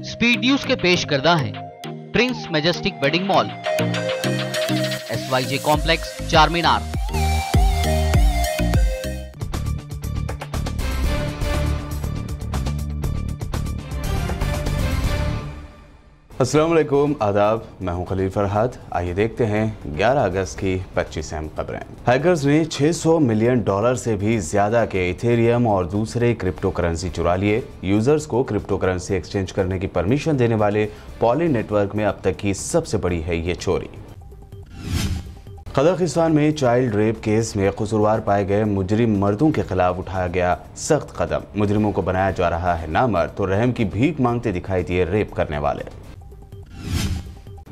Speed news के पेश करदा है Prince majestic wedding mall, SYJ complex, चार मीनार। अस्सलाम वालेकुम, आदाब। मैं हूं खलील फरहाद। आइए देखते हैं 11 अगस्त की 25 अहम खबरें। हैकर्स ने $600 मिलियन से भी ज्यादा के इथेरियम और दूसरे क्रिप्टो करेंसी चुरा लिए। यूजर्स को क्रिप्टो करेंसी एक्सचेंज करने की परमिशन देने वाले पॉली नेटवर्क में अब तक की सबसे बड़ी है ये चोरी। कजाकिस्तान में चाइल्ड रेप केस में कसूरवार पाए गए मुजरिम मर्दों के खिलाफ उठाया गया सख्त कदम। मुजरिमों को बनाया जा रहा है नामर्द तो रहम की भीख मांगते दिखाई दिए रेप करने वाले।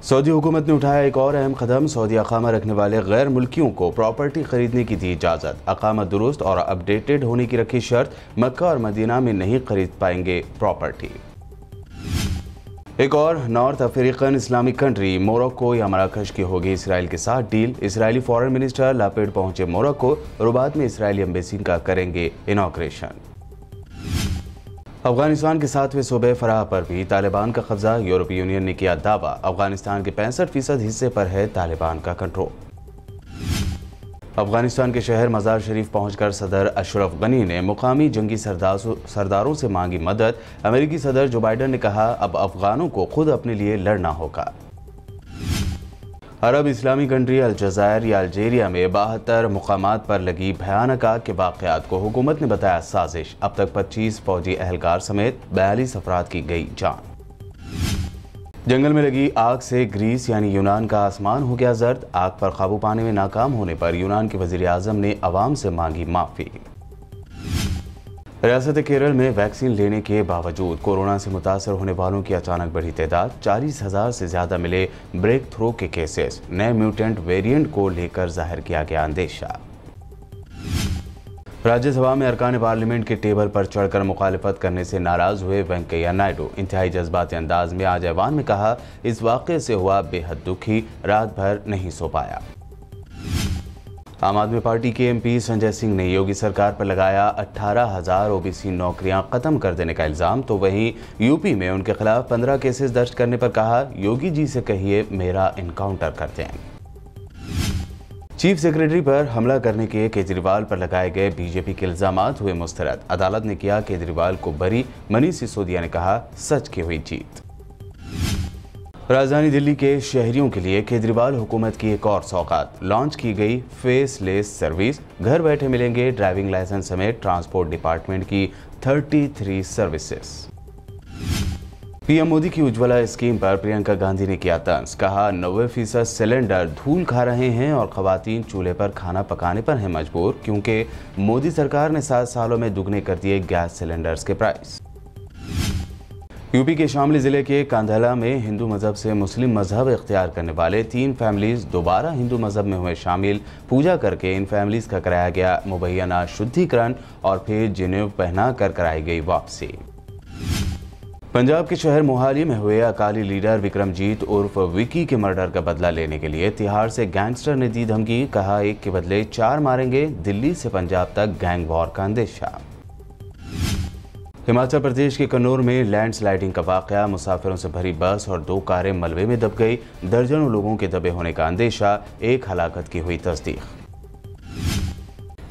सऊदी हुकूमत ने उठाया एक और अहम कदम। सऊदी अकामा रखने वाले गैर मुल्कियों को प्रॉपर्टी खरीदने की दी इजाज़त। अकामा दुरुस्त और अपडेटेड होने की रखी शर्त। मक्का और मदीना में नहीं खरीद पाएंगे प्रॉपर्टी। एक और north African Islamic country Morocco या मराकश की होगी इसराइल के साथ डील। इसराइली फॉरेन मिनिस्टर लापेड पहुंचे मोरक्को। रबात में इसराइली एम्बेसी का करेंगे इनॉग्रेशन। अफगानिस्तान के 7वें सूबे फराह पर भी तालिबान का कब्जा। यूरोपीय यूनियन ने किया दावा अफगानिस्तान के 65% हिस्से पर है तालिबान का कंट्रोल। अफगानिस्तान के शहर मजार शरीफ पहुंचकर सदर अशरफ गनी ने मुकामी जंगी सरदारों से मांगी मदद। अमेरिकी सदर जो बाइडन ने कहा अब अफगानों को खुद अपने लिए लड़ना होगा। अरब इस्लामी कंट्री अलजायर या अल्जीरिया में 72 मुकामात पर लगी भयानक आग के वाक़यात को हुकूमत ने बताया साजिश। अब तक 25 फौजी एहलकार समेत 42 अफराद की गई जान। जंगल में लगी आग से ग्रीस यानी यूनान का आसमान हो गया जर्द। आग पर काबू पाने में नाकाम होने पर यूनान के वज़ीर आज़म ने अवाम से मांगी माफ़ी। रियासत केरल में वैक्सीन लेने के बावजूद कोरोना से मुतासर होने वालों की अचानक बढ़ी तादाद। 40,000 से ज्यादा मिले ब्रेक थ्रू के केसेस। नए म्यूटेंट वेरिएंट को लेकर जाहिर किया गया अंदेशा। राज्यसभा में अरकान पार्लियामेंट के टेबल पर चढ़कर मुखालिफत करने से नाराज हुए वेंकैया नायडू। इंतहाई जज्बाती अंदाज में आज ऐवान में कहा इस वाक़े से हुआ बेहद दुखी, रात भर नहीं सो पाया। आम आदमी पार्टी के MP संजय सिंह ने योगी सरकार पर लगाया 18,000 OBC नौकरियां खत्म कर देने का इल्जाम। तो वहीं यूपी में उनके खिलाफ 15 केसेस दर्ज करने पर कहा योगी जी से कहिए मेरा इनकाउंटर कर दें। चीफ सेक्रेटरी पर हमला करने के केजरीवाल पर लगाए गए बीजेपी के इल्जामात हुए मुस्तरद। अदालत ने किया केजरीवाल को बरी। मनीष सिसोदिया ने कहा सच की हुई जीत। राजधानी दिल्ली के शहरियों के लिए केजरीवाल हुकूमत की एक और सौगात। लॉन्च की गई फेसलेस सर्विस। घर बैठे मिलेंगे ड्राइविंग लाइसेंस समेत ट्रांसपोर्ट डिपार्टमेंट की 33 सर्विसेज। PM मोदी की उज्ज्वला स्कीम पर प्रियंका गांधी ने किया तंज। कहा 90% सिलेंडर धूल खा रहे हैं और खवातीन चूल्हे पर खाना पकाने पर हैं मजबूर, क्योंकि मोदी सरकार ने 7 सालों में दुगने कर दिए गैस सिलेंडर्स के प्राइस। यूपी के शामली जिले के कांधला में हिंदू मजहब से मुस्लिम मजहब इख्तियार करने वाले 3 फैमिलीज दोबारा हिंदू मजहब में हुए शामिल। पूजा करके इन फैमिलीज का कराया गया मुबैना शुद्धिकरण और फिर जिनेव पहना कर कराई गई वापसी। पंजाब के शहर मोहाली में हुए अकाली लीडर विक्रमजीत उर्फ विकी के मर्डर का बदला लेने के लिए तिहाड़ से गैंगस्टर ने दी धमकी। कहा एक के बदले 4 मारेंगे। दिल्ली से पंजाब तक गैंग वॉर का अंदेशा। हिमाचल प्रदेश के कन्नौर में लैंडस्लाइडिंग का वाकया। मुसाफिरों से भरी बस और 2 कारें मलबे में दब गई। दर्जनों लोगों के दबे होने का अंदेशा। एक हलाकत की हुई तस्दीक।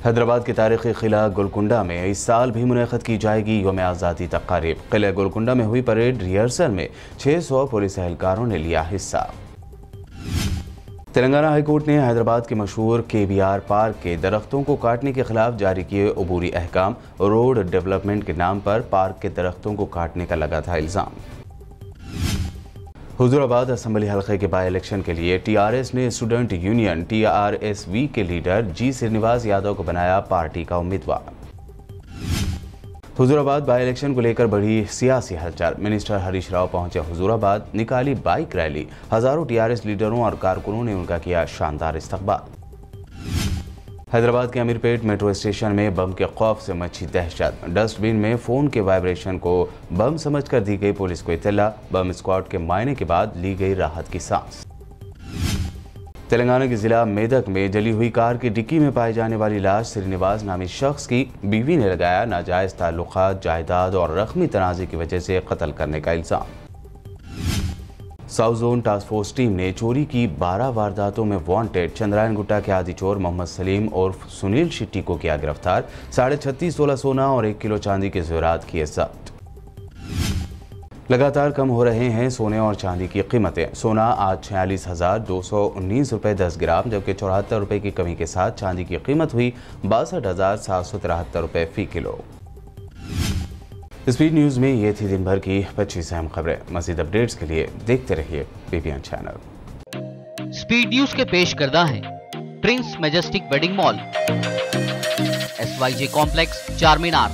हैदराबाद के तारीखी किला गोलकुंडा में इस साल भी मुनक़्क़िद की जाएगी यौम आज़ादी तक़रीब। किला गोलकुंडा में हुई परेड रिहर्सल में 600 पुलिस एहलकारों ने लिया हिस्सा। तेलंगाना हाईकोर्ट ने हैदराबाद के मशहूर KBR पार्क के दरख्तों को काटने के खिलाफ जारी किए अबूरी अहकाम। रोड डेवलपमेंट के नाम पर पार्क के दरख्तों को काटने का लगा था इल्जाम। हुजूराबाद असेंबली हल्के के बाई इलेक्शन के लिए TRS ने स्टूडेंट यूनियन TRSV के लीडर G श्रीनिवास यादव को बनाया पार्टी का उम्मीदवार। हुजूराबाद बाई इलेक्शन को लेकर बढ़ी सियासी हलचल। मिनिस्टर हरीश राव पहुंचे हुजूराबाद। निकाली बाइक रैली। हजारों TRS लीडरों और कारकुनों ने उनका किया शानदार इस्तकबाल। हैदराबाद के अमीरपेट मेट्रो स्टेशन में बम के खौफ से मची दहशत। डस्टबिन में फोन के वाइब्रेशन को बम समझकर दी गई पुलिस को इत्तला। बम स्क्वाड के मायने के बाद ली गई राहत की सांस। तेलंगाना के जिला मेदक में जली हुई कार की डिक्की में पाई जाने वाली लाश श्रीनिवास नामी शख्स की बीवी ने लगाया नाजायज ताल्लुकात, जायदाद और रकमी तनाज़े की वजह से कत्ल करने का इल्जाम। South zone task force team ने चोरी की 12 वारदातों में वांटेड चंद्रायन गुट्टा के आदि चोर मोहम्मद सलीम और सुनील शेट्टी को किया गिरफ्तार। 36.5 तोला सोना और 1 किलो चांदी के जेवरात किए जब्त। लगातार कम हो रहे हैं सोने और चांदी की कीमतें। सोना आज 46,219 रुपये 10 ग्राम, जबकि 74 रुपये की कमी के साथ चांदी की कीमत हुई 62,773 रुपये फी किलो। स्पीड न्यूज़ में ये थी दिन भर की 25 अहम खबरें। मज़ीद अपडेट्स के लिए देखते रहिए PPN चैनल। स्पीड न्यूज के पेश करदा हैं Prince majestic wedding mall, SYJ complex, चार मीनार।